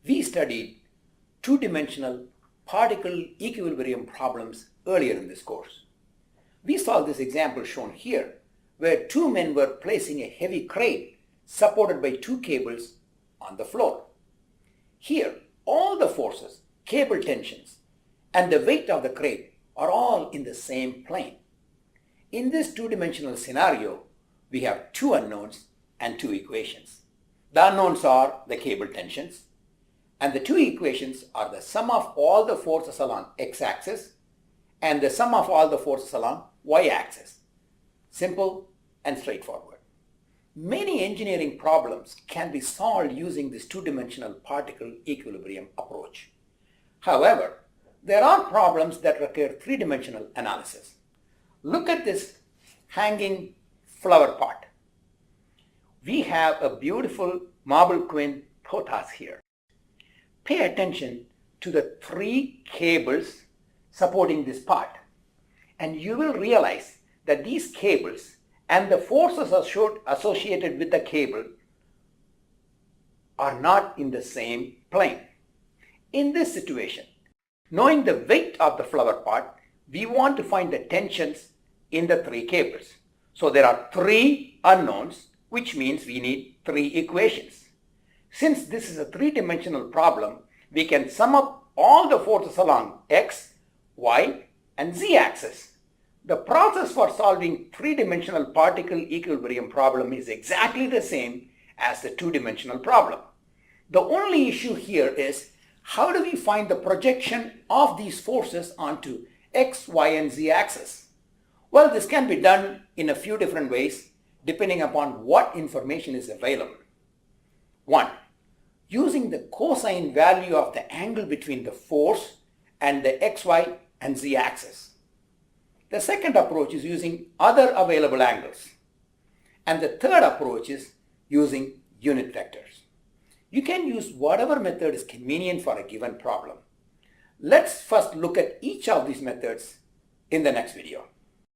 We studied two-dimensional particle equilibrium problems earlier in this course. We saw this example shown here, where two men were placing a heavy crate supported by two cables on the floor. Here, all the forces, cable tensions, and the weight of the crate are all in the same plane. In this two-dimensional scenario, we have two unknowns and two equations. The unknowns are the cable tensions, and the two equations are the sum of all the forces along x-axis and the sum of all the forces along y-axis. Simple and straightforward. Many engineering problems can be solved using this two-dimensional particle equilibrium approach. However, there are problems that require three-dimensional analysis. Look at this hanging flower pot. We have a beautiful marble queen pothos here. Pay attention to the three cables supporting this pot, and you will realize that these cables and the forces associated with the cable are not in the same plane. In this situation, knowing the weight of the flower pot, we want to find the tensions in the three cables. So there are three unknowns, which means we need three equations. Since this is a three-dimensional problem, we can sum up all the forces along x, y, and z axis. The process for solving three-dimensional particle equilibrium problem is exactly the same as the two-dimensional problem. The only issue here is how do we find the projection of these forces onto x, y, and z axis? Well, this can be done in a few different ways depending upon what information is available. 1. Using the cosine value of the angle between the force and the x, y, and z axis. The second approach is using other available angles. And the third approach is using unit vectors. You can use whatever method is convenient for a given problem. Let's first look at each of these methods in the next video.